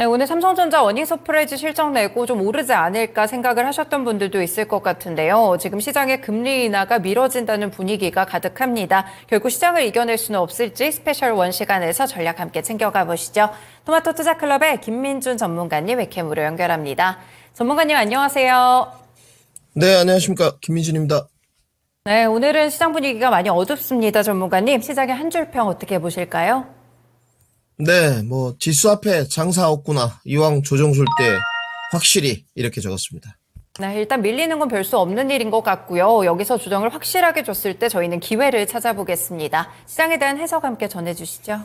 네, 오늘 삼성전자 워닝 서프라이즈 실적 내고 좀 오르지 않을까 생각을 하셨던 분들도 있을 것 같은데요. 지금 시장의 금리 인하가 미뤄진다는 분위기가 가득합니다. 결국 시장을 이겨낼 수는 없을지 스페셜 원 시간에서 전략 함께 챙겨가 보시죠. 토마토 투자클럽의 김민준 전문가님 웹캠으로 연결합니다. 전문가님 안녕하세요. 네, 안녕하십니까. 김민준입니다. 네, 오늘은 시장 분위기가 많이 어둡습니다. 전문가님, 시장의 한 줄 평 어떻게 보실까요? 네, 지수 앞에 장사 없구나. 이왕 조정 줄 때 확실히 이렇게 적었습니다. 네, 일단 밀리는 건 별 수 없는 일인 것 같고요. 여기서 조정을 확실하게 줬을 때 저희는 기회를 찾아보겠습니다. 시장에 대한 해석 함께 전해주시죠.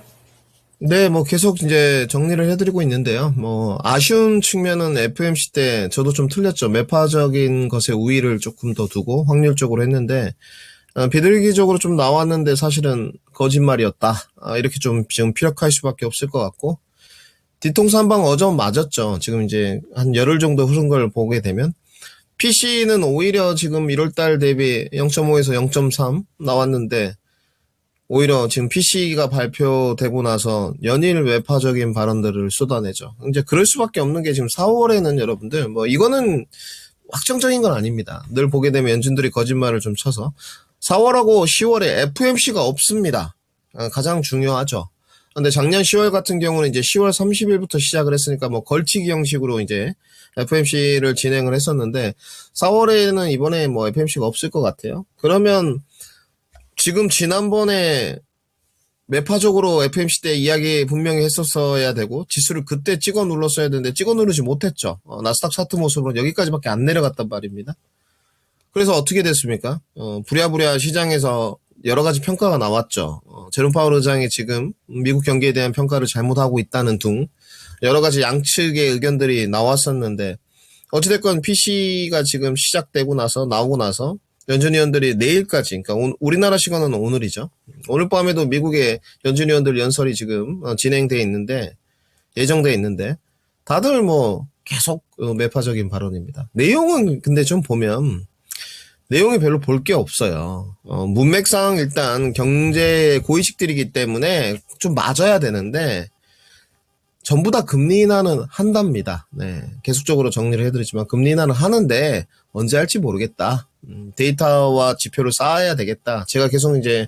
네, 계속 이제 정리를 해드리고 있는데요. 아쉬운 측면은 FMC 때 저도 좀 틀렸죠. 매파적인 것에 우위를 조금 더 두고 확률적으로 했는데, 비둘기적으로 좀 나왔는데 사실은 거짓말이었다. 이렇게 좀 지금 피력할 수밖에 없을 것 같고, 뒤통수 한 방 어전 맞았죠. 지금 이제 한 열흘 정도 흐른 걸 보게 되면, PC는 오히려 지금 1월달 대비 0.5에서 0.3 나왔는데, 오히려 지금 PC가 발표되고 나서 연일 외파적인 발언들을 쏟아내죠. 이제 그럴 수밖에 없는 게 지금 4월에는 여러분들, 이거는 확정적인 건 아닙니다. 늘 보게 되면 연준들이 거짓말을 좀 쳐서. 4월하고 10월에 FMC가 없습니다. 가장 중요하죠. 근데 작년 10월 같은 경우는 이제 10월 30일부터 시작을 했으니까 걸치기 형식으로 이제 FMC를 진행을 했었는데 4월에는 이번에 FMC가 없을 것 같아요. 그러면 지금 지난번에 매파적으로 FMC 때 이야기 분명히 했었어야 되고 지수를 그때 찍어 눌렀어야 되는데 찍어 누르지 못했죠. 나스닥 차트 모습으로 여기까지밖에 안 내려갔단 말입니다. 그래서 어떻게 됐습니까? 부랴부랴 시장에서 여러 가지 평가가 나왔죠. 제롬 파월 의장이 지금 미국 경기에 대한 평가를 잘못하고 있다는 등 여러 가지 양측의 의견들이 나왔었는데 어찌됐건 PC가 지금 시작되고 나오고 나서 연준 위원들이 내일까지, 그러니까 우리나라 시간은 오늘이죠. 오늘 밤에도 미국의 연준 위원들 연설이 지금 진행돼 있는데 예정돼 있는데 다들 계속 매파적인 발언입니다. 내용은 근데 좀 보면 내용이 별로 볼 게 없어요. 문맥상 일단 경제 고위직들이기 때문에 좀 맞아야 되는데 전부 다 금리 인하는 한답니다. 네, 계속적으로 정리를 해드리지만 금리 인하는 하는데 언제 할지 모르겠다. 데이터와 지표를 쌓아야 되겠다. 제가 계속 이제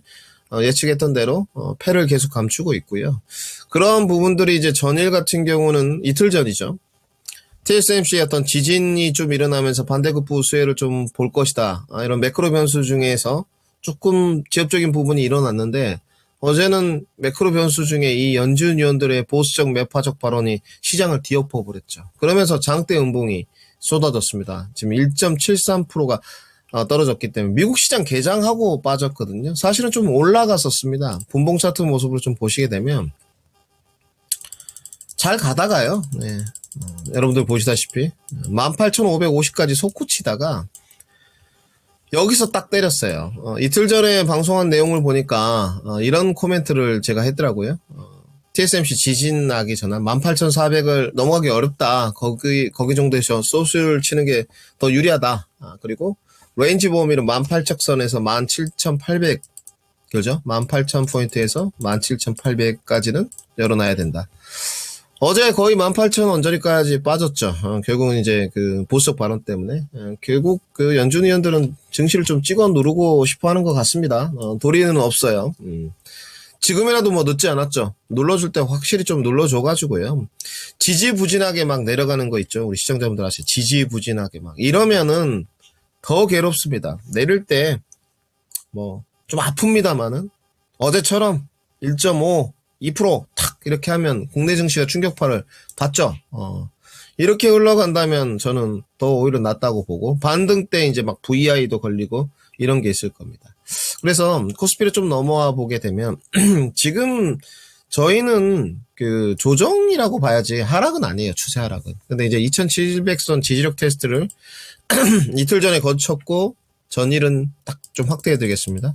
예측했던 대로 패를 계속 감추고 있고요. 그런 부분들이 이제 전일 같은 경우는 이틀 전이죠. TSMC의 어떤 지진이 좀 일어나면서 반대급부 수혜를 좀 볼 것이다. 이런 매크로 변수 중에서 조금 지엽적인 부분이 일어났는데 어제는 매크로 변수 중에 이 연준 위원들의 보수적 매파적 발언이 시장을 뒤엎어버렸죠. 그러면서 장대 음봉이 쏟아졌습니다. 지금 1.73%가 떨어졌기 때문에 미국 시장 개장하고 빠졌거든요. 사실은 좀 올라갔었습니다. 분봉 차트 모습으로 좀 보시게 되면 잘 가다가요. 네. 여러분들 보시다시피 18,550까지 솟구치다가 여기서 딱 때렸어요. 이틀 전에 방송한 내용을 보니까 이런 코멘트를 제가 했더라고요. TSMC 지진 나기 전에 18,400을 넘어가기 어렵다. 거기 정도에서 소스를 치는 게 더 유리하다. 그리고 레인지 범위는 18,000선에서 17,800 그죠? 18,000포인트에서 17,800까지는 열어놔야 된다. 어제 거의 18,000 언저리까지 빠졌죠. 결국은 이제 그 보수적 발언 때문에. 결국 그 연준 위원들은 증시를 좀 찍어 누르고 싶어 하는 것 같습니다. 도리는 없어요. 지금이라도 늦지 않았죠. 눌러줄 때 확실히 좀 눌러줘가지고요. 지지부진하게 막 내려가는 거 있죠. 우리 시청자분들 아시죠? 지지부진하게 막. 이러면은 더 괴롭습니다. 내릴 때 좀 아픕니다만은 어제처럼 1.5, 2%탁 이렇게 하면 국내 증시가 충격파를 받죠. 이렇게 흘러간다면 저는 더 오히려 낫다고 보고 반등 때 이제 막 VI도 걸리고 이런 게 있을 겁니다. 그래서 코스피를 좀 넘어와 보게 되면 지금 저희는 그 조정이라고 봐야지 하락은 아니에요. 추세 하락은. 근데 이제 2700선 지지력 테스트를 이틀 전에 거쳤고 전일은 딱 좀 확대해 드리겠습니다.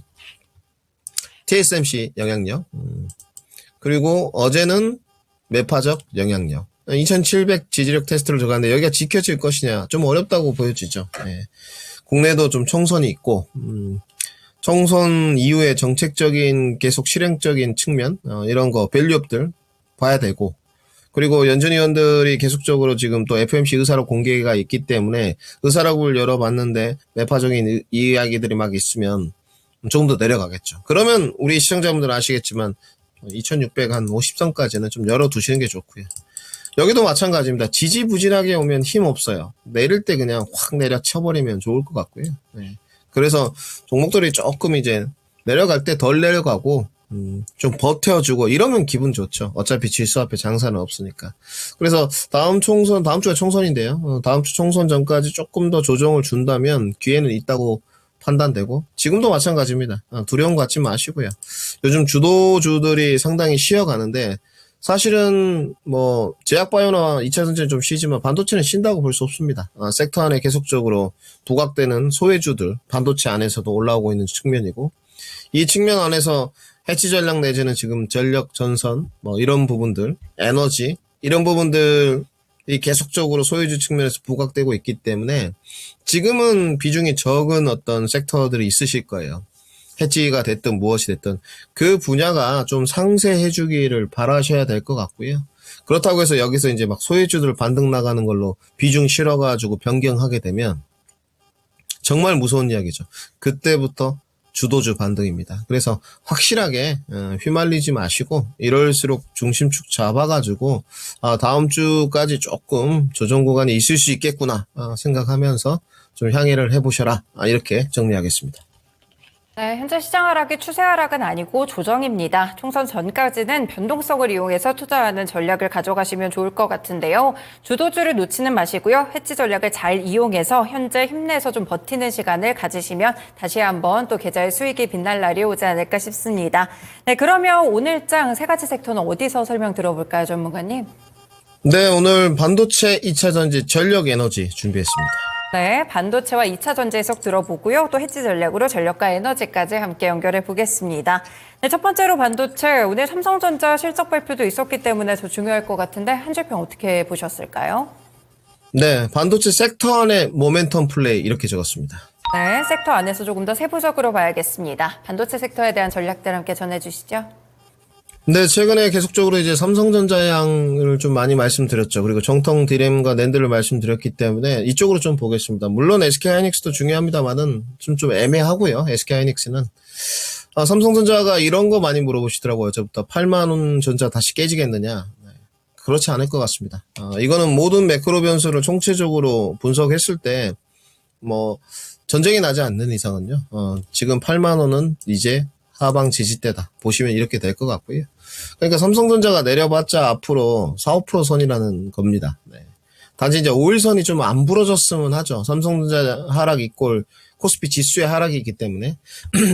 TSMC 영향력. 그리고 어제는 매파적 영향력. 2700 지지력 테스트를 들어갔는데 여기가 지켜질 것이냐 좀 어렵다고 보여지죠. 네. 국내도 좀 총선이 있고 총선 이후에 정책적인 계속 실행적인 측면 이런 거 밸류업들 봐야 되고 그리고 연준 위원들이 계속적으로 지금 또 FOMC 의사록 공개가 있기 때문에 의사록을 열어봤는데 매파적인 이야기들이 막 있으면 조금 더 내려가겠죠. 그러면 우리 시청자분들은 아시겠지만 2650선까지는 좀 열어두시는 게 좋고요. 여기도 마찬가지입니다. 지지부진하게 오면 힘 없어요. 내릴 때 그냥 확 내려쳐버리면 좋을 것 같고요. 네. 그래서 종목들이 조금 이제 내려갈 때 덜 내려가고 좀 버텨주고 이러면 기분 좋죠. 어차피 질수 앞에 장사는 없으니까. 그래서 다음 주가 총선인데요. 다음 주 총선 전까지 조금 더 조정을 준다면 기회는 있다고 판단되고 지금도 마찬가지입니다. 두려움 갖지 마시고요. 요즘 주도주들이 상당히 쉬어가는데 사실은 뭐 제약바이오나 2차 전지는 좀 쉬지만 반도체는 쉰다고 볼 수 없습니다. 섹터 안에 계속적으로 부각되는 소외주들 반도체 안에서도 올라오고 있는 측면이고 이 측면 안에서 해치 전략 내지는 지금 전력 전선 뭐 이런 부분들 에너지 이런 부분들이 계속적으로 소외주 측면에서 부각되고 있기 때문에 지금은 비중이 적은 어떤 섹터들이 있으실 거예요. 해지가 됐든 무엇이 됐든 그 분야가 좀 상쇄해주기를 바라셔야 될 것 같고요. 그렇다고 해서 여기서 이제 막 소외주들 반등 나가는 걸로 비중 실어가지고 변경하게 되면 정말 무서운 이야기죠. 그때부터 주도주 반등입니다. 그래서 확실하게 휘말리지 마시고 이럴수록 중심축 잡아가지고 다음 주까지 조금 조정 구간이 있을 수 있겠구나 생각하면서 좀 향해를 해보셔라 이렇게 정리하겠습니다. 네, 현재 시장 하락이 추세 하락은 아니고 조정입니다. 총선 전까지는 변동성을 이용해서 투자하는 전략을 가져가시면 좋을 것 같은데요. 주도주를 놓치는 마시고요. 해지 전략을 잘 이용해서 현재 힘내서 좀 버티는 시간을 가지시면 다시 한번 또 계좌의 수익이 빛날 날이 오지 않을까 싶습니다. 네, 그러면 오늘장 세 가지 섹터는 어디서 설명 들어볼까요, 전문가님? 네, 오늘 반도체, 2차 전지, 전력 에너지 준비했습니다. 네, 반도체와 2차 전지 해석 들어보고요. 또 해지 전략으로 전력과 에너지까지 함께 연결해 보겠습니다. 네, 첫 번째로 반도체, 오늘 삼성전자 실적 발표도 있었기 때문에 더 중요할 것 같은데 한 줄 평 어떻게 보셨을까요? 네, 반도체 섹터 안의 모멘텀 플레이 이렇게 적었습니다. 네, 섹터 안에서 조금 더 세부적으로 봐야겠습니다. 반도체 섹터에 대한 전략들 함께 전해주시죠. 네, 최근에 계속적으로 이제 삼성전자 양을 좀 많이 말씀드렸죠. 그리고 정통 디램과 낸드를 말씀드렸기 때문에 이쪽으로 좀 보겠습니다. 물론 SK하이닉스도 중요합니다만은 좀 애매하고요. SK하이닉스는. 삼성전자가 이런 거 많이 물어보시더라고요. 저부터 8만 원 전자 다시 깨지겠느냐. 네, 그렇지 않을 것 같습니다. 이거는 모든 매크로 변수를 총체적으로 분석했을 때 뭐 전쟁이 나지 않는 이상은요. 지금 8만 원은 이제 하방 지지대다. 보시면 이렇게 될 것 같고요. 그러니까 삼성전자가 내려봤자 앞으로 4, 5% 선이라는 겁니다. 네. 단지 이제 5일선이 좀 안 부러졌으면 하죠. 삼성전자 하락 이꼴 코스피 지수의 하락이 있기 때문에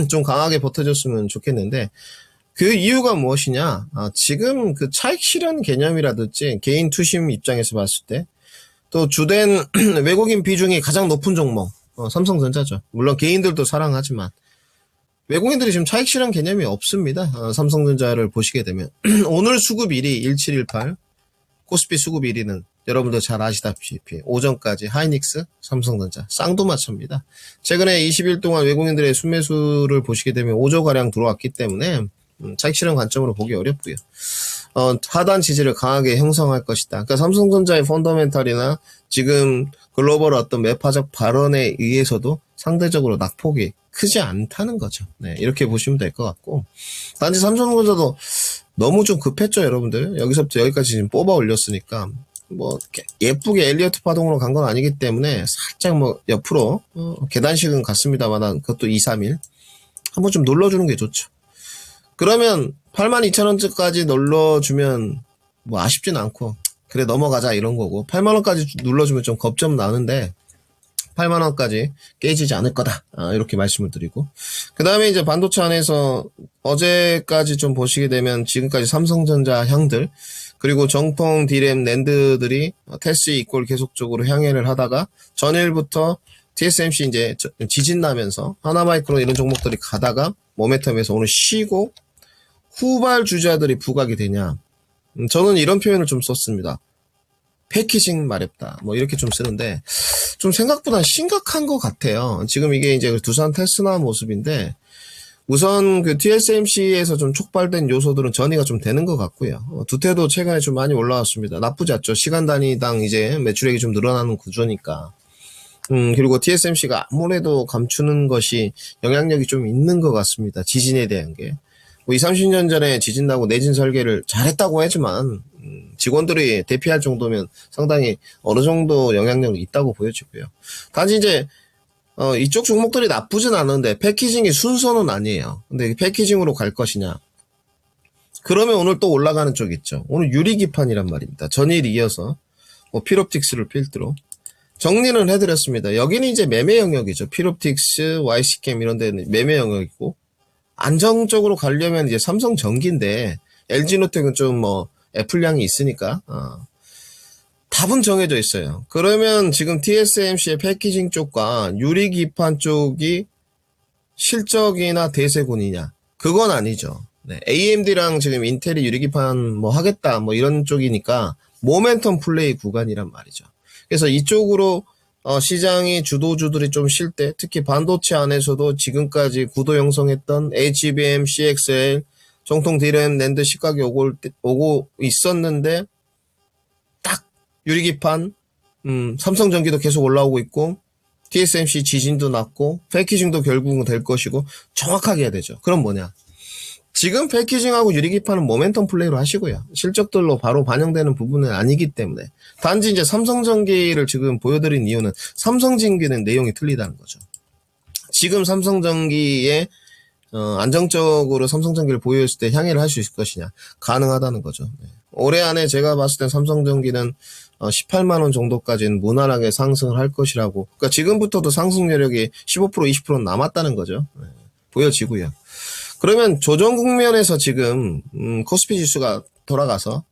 좀 강하게 버텨줬으면 좋겠는데 그 이유가 무엇이냐? 지금 그 차익 실현 개념이라든지 개인 투심 입장에서 봤을 때 또 주된 외국인 비중이 가장 높은 종목 삼성전자죠. 물론 개인들도 사랑하지만 외국인들이 지금 차익 실현 개념이 없습니다. 삼성전자를 보시게 되면 오늘 수급 1위 1718 코스피 수급 1위는 여러분들 잘 아시다시피 오전까지 하이닉스, 삼성전자 쌍두마차입니다. 최근에 20일 동안 외국인들의 순매수를 보시게 되면 5조가량 들어왔기 때문에 차익 실현 관점으로 보기 어렵고요. 하단 지지를 강하게 형성할 것이다. 그러니까 삼성전자의 펀더멘탈이나 지금 글로벌 어떤 매파적 발언에 의해서도 상대적으로 낙폭이 크지 않다는 거죠. 네, 이렇게 보시면 될 것 같고 단지 삼성전자도 너무 좀 급했죠, 여러분들. 여기서부터 여기까지 지금 뽑아 올렸으니까 뭐 예쁘게 엘리어트 파동으로 간 건 아니기 때문에 살짝 뭐 옆으로 계단식은 갔습니다만 그것도 2, 3일 한번 좀 눌러주는 게 좋죠. 그러면 82,000원까지 눌러주면 뭐 아쉽진 않고 그래 넘어가자 이런 거고 8만원까지 눌러주면 좀 겁좀 나는데 8만원까지 깨지지 않을 거다 이렇게 말씀을 드리고 그 다음에 이제 반도체 안에서 어제까지 좀 보시게 되면 지금까지 삼성전자 향들 그리고 정통 디램 낸드들이 테스 이꼴 계속적으로 향해를 하다가 전일부터 TSMC 이제 지진 나면서 하나마이크론 이런 종목들이 가다가 모멘텀에서 오늘 쉬고 후발 주자들이 부각이 되냐 저는 이런 표현을 좀 썼습니다. 패키징 마렵다 뭐 이렇게 좀 쓰는데 좀 생각보다 심각한 것 같아요. 지금 이게 이제 두산 테스나 모습인데 우선 그 TSMC에서 좀 촉발된 요소들은 전이가 좀 되는 것 같고요. 두태도 최근에 좀 많이 올라왔습니다. 나쁘지 않죠. 시간 단위당 이제 매출액이 좀 늘어나는 구조니까. 그리고 TSMC가 아무래도 감추는 것이 영향력이 좀 있는 것 같습니다. 지진에 대한 게. 뭐 20, 30년 전에 지진 나고 내진 설계를 잘했다고 하지만, 직원들이 대피할 정도면 상당히 어느 정도 영향력이 있다고 보여지고요. 단지 이제, 이쪽 종목들이 나쁘진 않은데 패키징이 순서는 아니에요. 근데 패키징으로 갈 것이냐. 그러면 오늘 또 올라가는 쪽 있죠. 오늘 유리기판이란 말입니다. 전일 이어서 뭐 필옵틱스를 필두로 정리는 해드렸습니다. 여기는 이제 매매 영역이죠. 필옵틱스, YC캠 이런 데는 매매 영역이고 안정적으로 가려면 이제 삼성전기인데 LG노텍은 좀 뭐 애플량이 있으니까 답은 정해져 있어요. 그러면 지금 TSMC의 패키징 쪽과 유리기판 쪽이 실적이나 대세군이냐? 그건 아니죠. 네, AMD랑 지금 인텔이 유리기판 뭐 하겠다 뭐 이런 쪽이니까 모멘텀 플레이 구간이란 말이죠. 그래서 이쪽으로 시장이 주도주들이 좀 쉴 때 특히 반도체 안에서도 지금까지 구도 형성했던 HBM, CXL, 정통 DRAM, 낸드 시가격이 오고 있었는데 딱 유리기판, 삼성전기도 계속 올라오고 있고 TSMC 지진도 났고 패키징도 결국은 될 것이고 정확하게 해야 되죠. 그럼 뭐냐? 지금 패키징하고 유리기판은 모멘텀 플레이로 하시고요. 실적들로 바로 반영되는 부분은 아니기 때문에 단지 이제 삼성전기를 지금 보여드린 이유는 삼성전기는 내용이 틀리다는 거죠. 지금 삼성전기에 안정적으로 삼성전기를 보유했을 때 향해를 할 수 있을 것이냐? 가능하다는 거죠. 네. 올해 안에 제가 봤을 땐 삼성전기는 18만 원 정도까지는 무난하게 상승을 할 것이라고. 그러니까 지금부터도 상승 여력이 15% 20%는 남았다는 거죠. 네. 보여지고요. 그러면 조정 국면에서 지금 코스피 지수가 돌아가서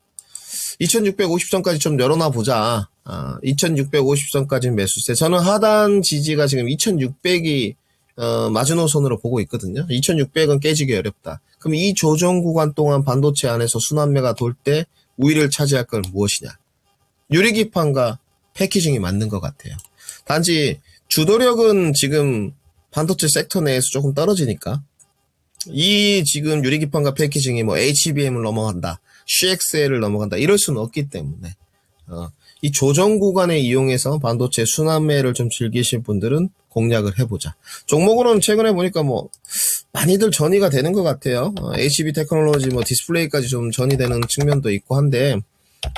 2650선까지 좀 열어놔 보자. 2650선까지 매수세. 저는 하단 지지가 지금 2600이 마지노선으로 보고 있거든요. 2600은 깨지기 어렵다. 그럼 이 조정 구간 동안 반도체 안에서 순환매가 돌 때 우위를 차지할 건 무엇이냐? 유리기판과 패키징이 맞는 것 같아요. 단지 주도력은 지금 반도체 섹터 내에서 조금 떨어지니까 이 지금 유리기판과 패키징이 뭐 HBM을 넘어간다, CXL을 넘어간다 이럴 수는 없기 때문에 이 조정 구간에 이용해서 반도체 순환매를 좀 즐기실 분들은 공략을 해보자. 종목으로는 최근에 보니까 뭐 많이들 전이가 되는 것 같아요. HB 테크놀로지 뭐 디스플레이까지 좀 전이되는 측면도 있고 한데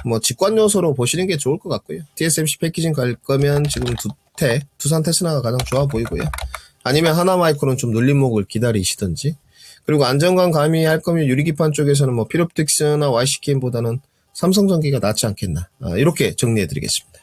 뭐 직관 요소로 보시는 게 좋을 것 같고요. TSMC 패키징 갈 거면 지금 두산 테스나가 가장 좋아 보이고요. 아니면 하나마이크로는 좀 눌림목을 기다리시든지. 그리고 안정감 가미할 거면 유리기판 쪽에서는 뭐 필옵틱스나 YCK보다는 삼성전기가 낫지 않겠나. 이렇게 정리해드리겠습니다.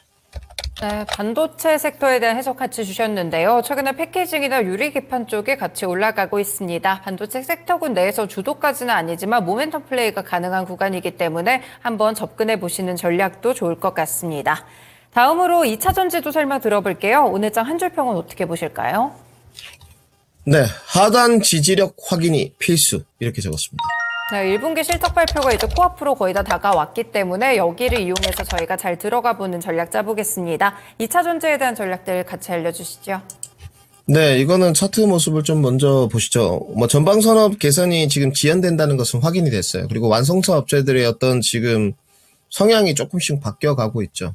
네, 반도체 섹터에 대한 해석 같이 주셨는데요. 최근에 패키징이나 유리기판 쪽이 같이 올라가고 있습니다. 반도체 섹터군 내에서 주도까지는 아니지만 모멘텀 플레이가 가능한 구간이기 때문에 한번 접근해 보시는 전략도 좋을 것 같습니다. 다음으로 2차 전지도 설명 들어볼게요. 오늘 장 한 줄 평은 어떻게 보실까요? 네, 하단 지지력 확인이 필수 이렇게 적었습니다. 네, 1분기 실적 발표가 이제 코앞으로 거의 다 다가왔기 때문에 여기를 이용해서 저희가 잘 들어가 보는 전략 짜보겠습니다. 2차 전지에 대한 전략들 같이 알려주시죠. 네, 이거는 차트 모습을 좀 먼저 보시죠. 뭐 전방 산업 개선이 지금 지연된다는 것은 확인이 됐어요. 그리고 완성차 업체들의 어떤 지금 성향이 조금씩 바뀌어가고 있죠.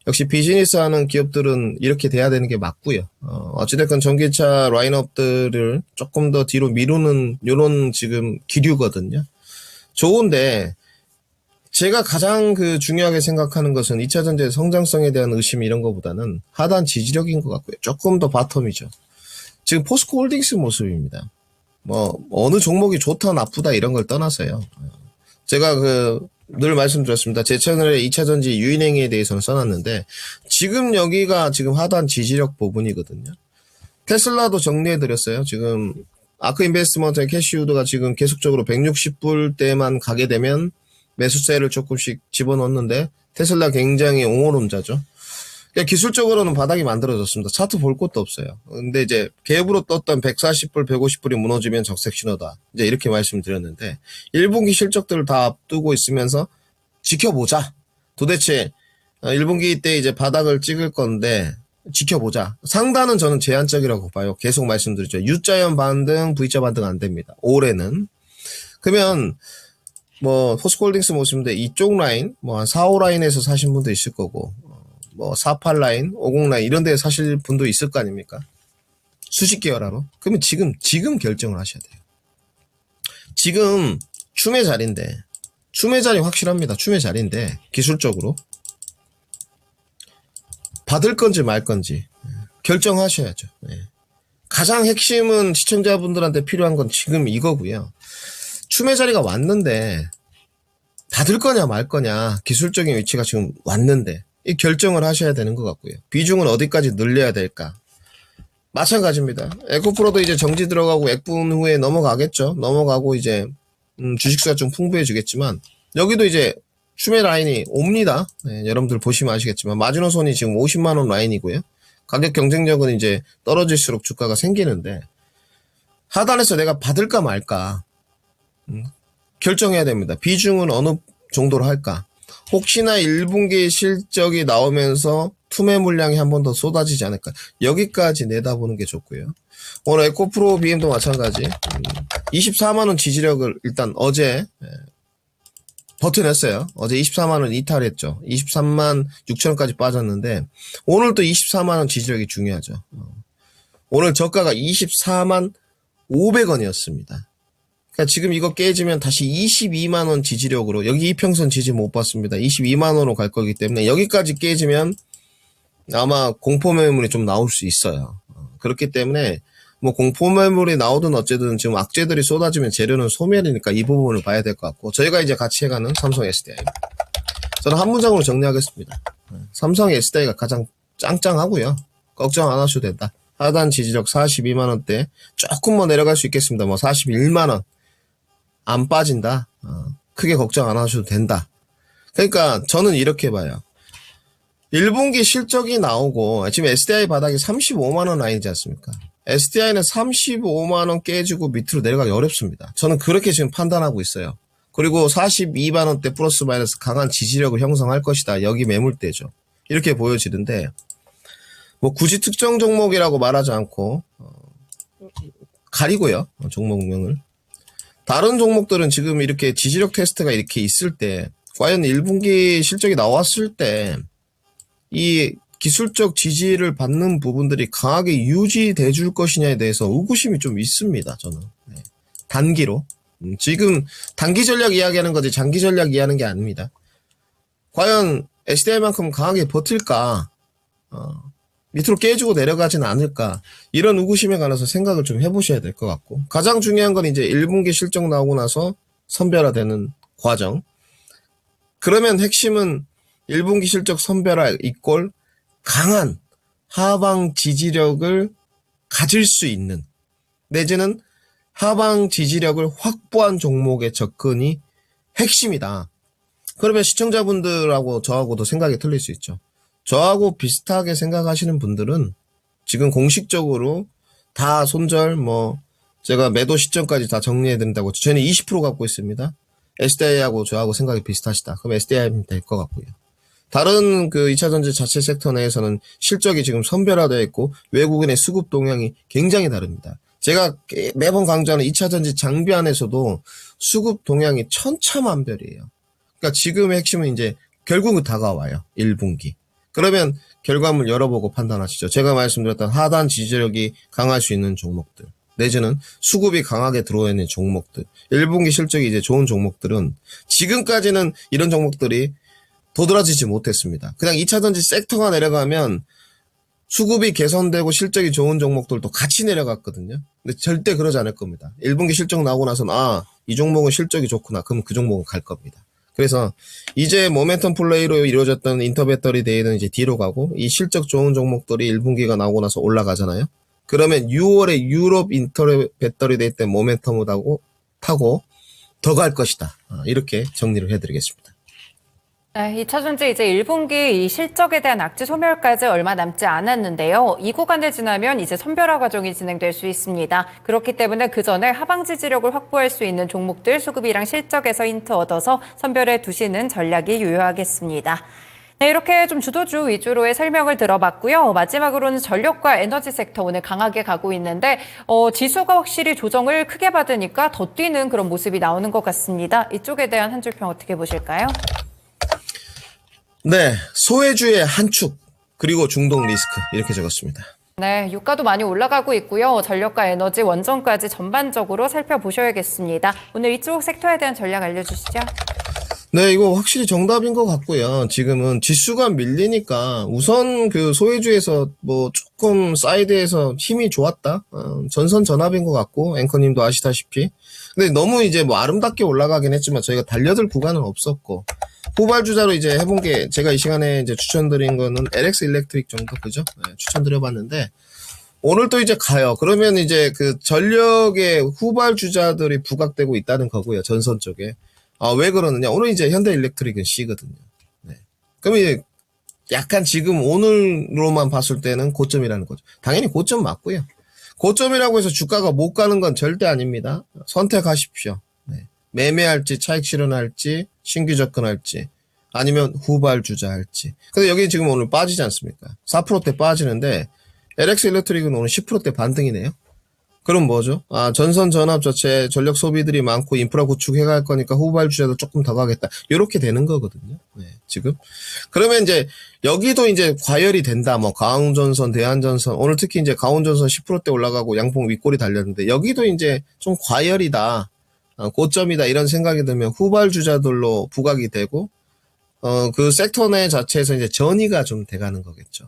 역시 비즈니스 하는 기업들은 이렇게 돼야 되는 게 맞고요. 어찌됐건 전기차 라인업들을 조금 더 뒤로 미루는 요런 지금 기류거든요. 좋은데 제가 가장 중요하게 생각하는 것은 2차 전지의 성장성에 대한 의심 이런 거보다는 하단 지지력인 것 같고요. 조금 더 바텀이죠. 지금 포스코 홀딩스 모습입니다. 뭐 어느 종목이 좋다 나쁘다 이런 걸 떠나서요. 제가 늘 말씀드렸습니다. 제 채널에 2차 전지 유인행위에 대해서는 써놨는데 지금 여기가 지금 하단 지지력 부분이거든요. 테슬라도 정리해드렸어요. 지금 아크 인베스트먼트의 캐시우드가 지금 계속적으로 160불대만 가게 되면 매수세를 조금씩 집어넣는데 테슬라 굉장히 옹호론자죠. 그러니까 기술적으로는 바닥이 만들어졌습니다. 차트 볼 것도 없어요. 근데 이제 갭으로 떴던 140불, 150불이 무너지면 적색 신호다. 이제 이렇게 말씀드렸는데 1분기 실적들을 다 앞두고 있으면서 지켜보자. 도대체 1분기 때 이제 바닥을 찍을 건데 지켜보자. 상단은 저는 제한적이라고 봐요. 계속 말씀드리죠. U자형 반등, V자 반등 안 됩니다. 올해는. 그러면 뭐 포스코홀딩스 보시면 이쪽 라인, 뭐 한 4, 5 라인에서 사신 분도 있을 거고, 뭐 4, 8 라인, 50 라인 이런 데 사실 분도 있을 거 아닙니까? 수십 계열화로. 그러면 지금 결정을 하셔야 돼요. 지금 춤의 자리인데, 춤의 자리 확실합니다. 춤의 자리인데 기술적으로 받을 건지 말 건지 결정하셔야죠. 가장 핵심은 시청자분들한테 필요한 건 지금 이거고요. 춤의 자리가 왔는데 받을 거냐 말 거냐, 기술적인 위치가 지금 왔는데 이 결정을 하셔야 되는 것 같고요. 비중은 어디까지 늘려야 될까? 마찬가지입니다. 에코프로도 이제 정지 들어가고 액분 후에 넘어가겠죠. 넘어가고 이제 주식수가 좀 풍부해지겠지만 여기도 이제 춤의 라인이 옵니다. 여러분들 보시면 아시겠지만 마지노선이 지금 50만원 라인이고요. 가격 경쟁력은 이제 떨어질수록 주가가 생기는데 하단에서 내가 받을까 말까 결정해야 됩니다. 비중은 어느 정도로 할까? 혹시나 1분기 실적이 나오면서 투매 물량이 한 번 더 쏟아지지 않을까? 여기까지 내다보는 게 좋고요. 오늘 에코프로 BM도 마찬가지. 24만원 지지력을 일단 어제 버텨냈어요. 어제 24만원 이탈했죠. 23만 6천원까지 빠졌는데 오늘 또 24만원 지지력이 중요하죠. 오늘 저가가 24만 500원이었습니다. 그러니까 지금 이거 깨지면 다시 22만원 지지력으로, 여기 이평선 지지 못 봤습니다. 22만원으로 갈 거기 때문에 여기까지 깨지면 아마 공포매물이 좀 나올 수 있어요. 그렇기 때문에 뭐 공포매물이 나오든 어쨌든 지금 악재들이 쏟아지면 재료는 소멸이니까 이 부분을 봐야 될 것 같고, 저희가 이제 같이 해가는 삼성 SDI. 저는 한 문장으로 정리하겠습니다. 삼성 SDI가 가장 짱짱하고요. 걱정 안 하셔도 된다. 하단 지지력 42만원대, 조금 뭐 내려갈 수 있겠습니다. 뭐 41만원. 안 빠진다. 크게 걱정 안 하셔도 된다. 그러니까 저는 이렇게 봐요. 1분기 실적이 나오고 지금 SDI 바닥이 35만원 라인이지 않습니까? SDI는 35만원 깨지고 밑으로 내려가기 어렵습니다. 저는 그렇게 지금 판단하고 있어요. 그리고 42만원대 플러스 마이너스 강한 지지력을 형성할 것이다. 여기 매물대죠. 이렇게 보여지는데 뭐 굳이 특정 종목이라고 말하지 않고 가리고요. 종목명을. 다른 종목들은 지금 이렇게 지지력 테스트가 이렇게 있을 때 과연 1분기 실적이 나왔을 때 이 기술적 지지를 받는 부분들이 강하게 유지돼 줄 것이냐에 대해서 의구심이 좀 있습니다. 저는. 단기로. 지금 단기 전략 이야기하는 거지 장기 전략 이야기하는 게 아닙니다. 과연 SDI만큼 강하게 버틸까? 밑으로 깨지고 내려가진 않을까? 이런 의구심에 관해서 생각을 좀 해보셔야 될 것 같고, 가장 중요한 건 이제 1분기 실적 나오고 나서 선별화되는 과정. 그러면 핵심은 1분기 실적 선별화 이꼴 강한 하방 지지력을 가질 수 있는, 내지는 하방 지지력을 확보한 종목의 접근이 핵심이다. 그러면 시청자분들하고 저하고도 생각이 틀릴 수 있죠. 저하고 비슷하게 생각하시는 분들은 지금 공식적으로 다 손절, 뭐 제가 매도 시점까지 다 정리해드린다고, 저희는 20% 갖고 있습니다. SDI하고 저하고 생각이 비슷하시다. 그럼 SDI면 될 것 같고요. 다른 그 2차전지 자체 섹터 내에서는 실적이 지금 선별화되어 있고 외국인의 수급 동향이 굉장히 다릅니다. 제가 매번 강조하는 2차전지 장비 안에서도 수급 동향이 천차만별이에요. 그러니까 지금의 핵심은 이제 결국은 다가와요. 1분기. 그러면 결과물 열어보고 판단하시죠. 제가 말씀드렸던 하단 지지력이 강할 수 있는 종목들, 내지는 수급이 강하게 들어와 있는 종목들, 1분기 실적이 이제 좋은 종목들은 지금까지는 이런 종목들이 도드라지지 못했습니다. 그냥 2차전지 섹터가 내려가면 수급이 개선되고 실적이 좋은 종목들도 같이 내려갔거든요. 근데 절대 그러지 않을 겁니다. 1분기 실적 나오고 나서는 이 종목은 실적이 좋구나. 그럼 그 종목은 갈 겁니다. 그래서 이제 모멘텀 플레이로 이루어졌던 인터배터리 데이는 이제 뒤로 가고, 이 실적 좋은 종목들이 1분기가 나오고 나서 올라가잖아요. 그러면 6월에 유럽 인터배터리 데이 때 모멘텀을 타고 더 갈 것이다. 이렇게 정리를 해드리겠습니다. 네, 2차전지 이제 1분기 이 실적에 대한 악재 소멸까지 얼마 남지 않았는데요. 이 구간을 지나면 이제 선별화 과정이 진행될 수 있습니다. 그렇기 때문에 그 전에 하방 지지력을 확보할 수 있는 종목들 수급이랑 실적에서 힌트 얻어서 선별해 두시는 전략이 유효하겠습니다. 네, 이렇게 좀 주도주 위주로의 설명을 들어봤고요. 마지막으로는 전력과 에너지 섹터 오늘 강하게 가고 있는데 지수가 확실히 조정을 크게 받으니까 더 뛰는 그런 모습이 나오는 것 같습니다. 이쪽에 대한 한 줄 평 어떻게 보실까요? 네, 소외주의 한 축, 그리고 중동 리스크 이렇게 적었습니다. 네, 유가도 많이 올라가고 있고요. 전력과 에너지, 원전까지 전반적으로 살펴보셔야겠습니다. 오늘 이쪽 섹터에 대한 전략 알려주시죠. 네, 이거 확실히 정답인 것 같고요. 지금은 지수가 밀리니까 우선 그 소외주에서 뭐 조금 사이드에서 힘이 좋았다. 전선 전압인 것 같고 앵커님도 아시다시피. 근데 너무 이제 뭐 아름답게 올라가긴 했지만 저희가 달려들 구간은 없었고 후발주자로 이제 해본 게 제가 이 시간에 이제 추천드린 거는 LX 일렉트릭 정도 그죠? 네, 추천드려봤는데 오늘 또 이제 가요. 그러면 이제 그 전력의 후발주자들이 부각되고 있다는 거고요. 전선 쪽에. 왜 그러느냐? 오늘 이제 현대 일렉트릭은 C거든요. 네. 그럼 이제 약간 지금 오늘로만 봤을 때는 고점이라는 거죠. 당연히 고점 맞고요. 고점이라고 해서 주가가 못 가는 건 절대 아닙니다. 선택하십시오. 네. 매매할지, 차익 실현할지, 신규 접근할지, 아니면 후발주자 할지. 근데 여기 지금 오늘 빠지지 않습니까? 4%대 빠지는데, LX 일렉트릭은 오늘 10%대 반등이네요. 그럼 뭐죠? 전선 전압 자체 전력 소비들이 많고 인프라 구축해갈 거니까 후발주자도 조금 더 가겠다. 이렇게 되는 거거든요. 네, 지금. 그러면 이제 여기도 이제 과열이 된다. 뭐 가흥전선, 대한전선 오늘 특히 이제 가온전선 10%대 올라가고 양봉 윗골이 달렸는데 여기도 이제 좀 과열이다. 고점이다 이런 생각이 들면 후발주자들로 부각이 되고 그 섹터 내 자체에서 이제 전이가 좀 돼가는 거겠죠.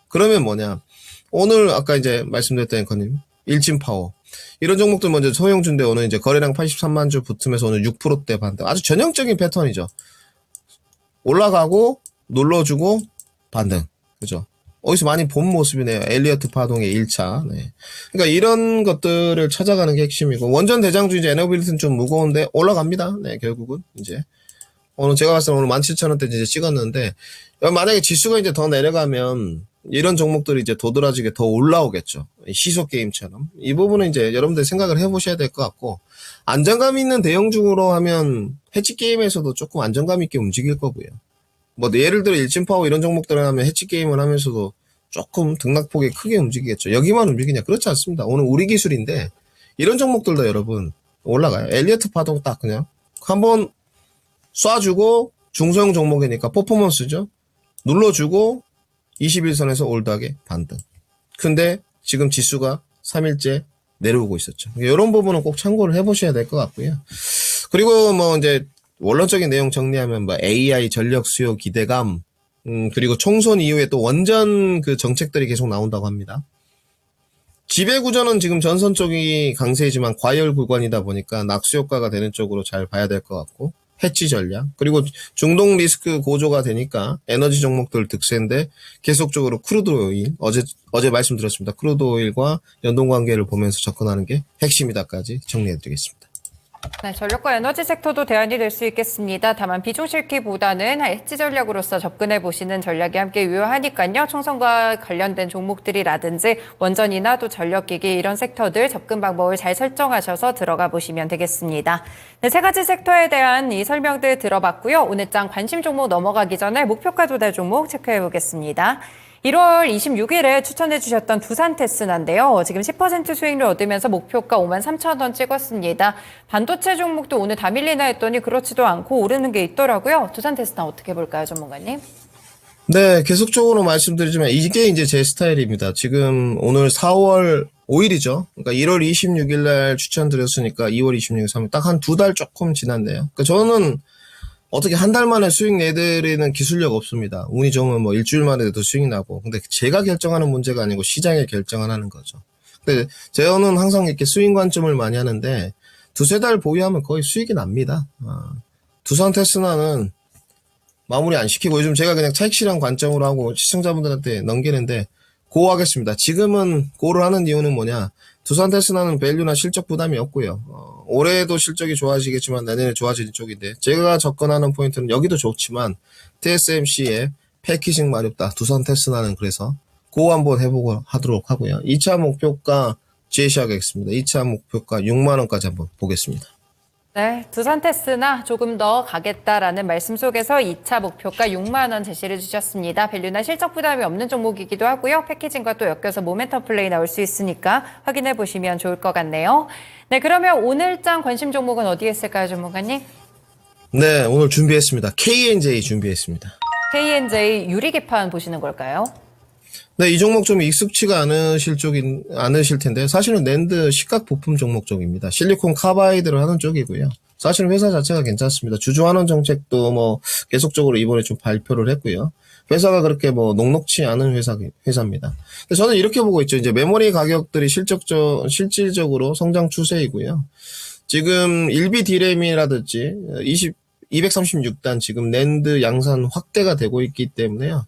그러면 뭐냐? 오늘 아까 이제 말씀드렸던 앵커님 일진파워 이런 종목들 먼저 소형주인데 오늘 이제 거래량 83만 주 붙으면서 오늘 6%대 반등. 아주 전형적인 패턴이죠. 올라가고 눌러주고 반등. 그죠? 어디서 많이 본 모습이네요. 엘리어트 파동의 1차. 네. 그러니까 이런 것들을 찾아가는 게 핵심이고 원전 대장주 이제 에너빌리티는 좀 무거운데 올라갑니다. 네, 결국은 이제 오늘 제가 봤을 때 오늘 17,000원대 이제 찍었는데 만약에 지수가 이제 더 내려가면 이런 종목들이 이제 도드라지게 더 올라오겠죠. 시소 게임처럼. 이 부분은 이제 여러분들 생각을 해보셔야 될 것 같고, 안정감 있는 대형주로 하면 해치 게임에서도 조금 안정감 있게 움직일 거고요. 뭐 예를 들어 일진파워 이런 종목들을 하면 해치 게임을 하면서도 조금 등락폭이 크게 움직이겠죠. 여기만 움직이냐? 그렇지 않습니다. 오늘 우리 기술인데 이런 종목들도 여러분 올라가요. 엘리어트 파동 딱 그냥 한번 쏴주고 중소형 종목이니까 퍼포먼스죠. 눌러주고 21선에서 올드하게 반등. 근데 지금 지수가 3일째 내려오고 있었죠. 이런 부분은 꼭 참고를 해보셔야 될 것 같고요. 그리고 뭐 이제 원론적인 내용 정리하면 뭐 AI 전력 수요 기대감, 그리고 총선 이후에 또 원전 그 정책들이 계속 나온다고 합니다. 지배구조는 지금 전선 쪽이 강세이지만 과열 구간이다 보니까 낙수 효과가 되는 쪽으로 잘 봐야 될 것 같고, 해치 전략, 그리고 중동 리스크 고조가 되니까 에너지 종목들 득세인데 계속적으로 크루드 오일, 어제 말씀드렸습니다. 크루드 오일과 연동 관계를 보면서 접근하는 게 핵심이다까지 정리해드리겠습니다. 네, 전력과 에너지 섹터도 대안이 될 수 있겠습니다. 다만 비중 실기보다는 해지 전략으로서 접근해 보시는 전략이 함께 유효하니까요. 총선과 관련된 종목들이라든지 원전이나 또 전력기기 이런 섹터들 접근 방법을 잘 설정하셔서 들어가 보시면 되겠습니다. 네, 세 가지 섹터에 대한 이 설명들 들어봤고요. 오늘 장 관심 종목 넘어가기 전에 목표가 도달 종목 체크해 보겠습니다. 1월 26일에 추천해 주셨던 두산테스나인데요. 지금 10% 수익률 얻으면서 목표가 53,000원 찍었습니다. 반도체 종목도 오늘 다 밀리나 했더니 그렇지도 않고 오르는 게 있더라고요. 두산테스나 어떻게 볼까요, 전문가님? 네, 계속적으로 말씀드리지만 이게 이제 제 스타일입니다. 지금 오늘 4월 5일이죠. 그러니까 1월 26일 날 추천드렸으니까 2월 26일, 3일 딱 한 두 달 조금 지났네요. 그러니까 저는 어떻게 한 달 만에 수익 내드리는 기술력 없습니다. 운이 좋으면 뭐 일주일 만에 도 수익이 나고. 근데 제가 결정하는 문제가 아니고 시장이 결정을 하는 거죠. 근데 저는 항상 이렇게 수익 관점을 많이 하는데 두세 달 보유하면 거의 수익이 납니다. 두산테스나는 마무리 안 시키고 요즘 제가 그냥 차익 실현 관점으로 하고 시청자분들한테 넘기는데 고하겠습니다. 지금은 고를 하는 이유는 뭐냐? 두산테스나는 밸류나 실적 부담이 없고요. 올해도 실적이 좋아지겠지만 내년에 좋아지는 쪽인데 제가 접근하는 포인트는 여기도 좋지만 TSMC의 패키징 마렵다. 두산테스나는 그래서 고 한번 해보고 하도록 하고요. 2차 목표가 제시하겠습니다. 2차 목표가 6만 원까지 한번 보겠습니다. 네, 두산 테스나 조금 더 가겠다라는 말씀 속에서 2차 목표가 6만 원 제시를 주셨습니다. 밸류나 실적 부담이 없는 종목이기도 하고요. 패키징과 또 엮여서 모멘텀 플레이 나올 수 있으니까 확인해 보시면 좋을 것 같네요. 네, 그러면 오늘장 관심 종목은 어디에 있을까요, 전문가님? 네, 오늘 준비했습니다. KNJ 준비했습니다. KNJ 유리개판 보시는 걸까요? 네, 이 종목 좀 익숙치가 않으실 텐데, 사실은 낸드 식각 부품 종목 쪽입니다. 실리콘 카바이드를 하는 쪽이고요. 사실은 회사 자체가 괜찮습니다. 주주환원 정책도 뭐 계속적으로 이번에 좀 발표를 했고요. 회사가 그렇게 뭐 녹록치 않은 회사입니다. 근데 저는 이렇게 보고 있죠. 이제 메모리 가격들이 실질적으로 성장 추세이고요. 지금 1B 디램이라든지 236단 지금 낸드 양산 확대가 되고 있기 때문에요.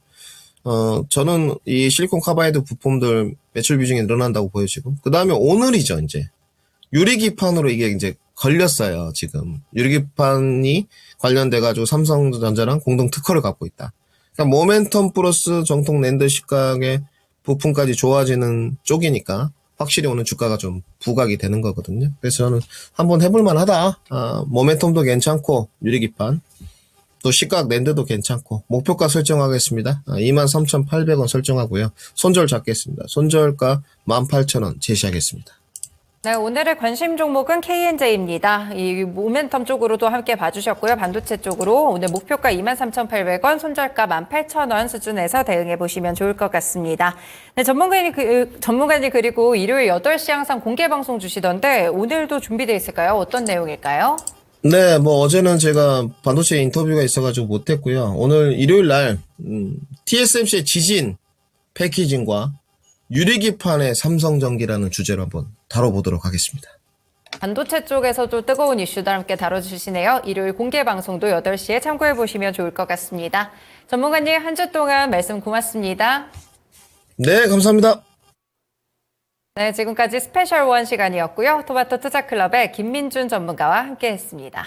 저는 이 실리콘 카바이드 부품들 매출 비중이 늘어난다고 보여지고, 그 다음에 오늘이죠, 이제. 유리기판으로 이게 이제 걸렸어요, 지금. 유리기판이 관련돼가지고 삼성전자랑 공동 특허를 갖고 있다. 그러니까 모멘텀 플러스 정통 낸드 식각의 부품까지 좋아지는 쪽이니까, 확실히 오늘 주가가 좀 부각이 되는 거거든요. 그래서 저는 한번 해볼만 하다. 모멘텀도 괜찮고, 유리기판. 또 시각 낸드도 괜찮고 목표가 설정하겠습니다. 23,800원 설정하고요. 손절 잡겠습니다. 손절가 18,000원 제시하겠습니다. 네, 오늘의 관심 종목은 KNJ입니다. 이 모멘텀 쪽으로도 함께 봐주셨고요. 반도체 쪽으로 오늘 목표가 23,800원, 손절가 18,000원 수준에서 대응해 보시면 좋을 것 같습니다. 네, 전문가님 그리고 일요일 8시 항상 공개 방송 주시던데 오늘도 준비되어 있을까요? 어떤 내용일까요? 네, 뭐 어제는 제가 반도체 인터뷰가 있어가지고 못했고요. 오늘 일요일 날 TSMC의 지진 패키징과 유리기판의 삼성전기라는 주제로 한번 다뤄보도록 하겠습니다. 반도체 쪽에서도 뜨거운 이슈들 함께 다뤄주시네요. 일요일 공개 방송도 8시에 참고해 보시면 좋을 것 같습니다. 전문가님 한 주 동안 말씀 고맙습니다. 네, 감사합니다. 네, 지금까지 스페셜 원 시간이었고요. 토마토 투자클럽의 김민준 전문가와 함께했습니다.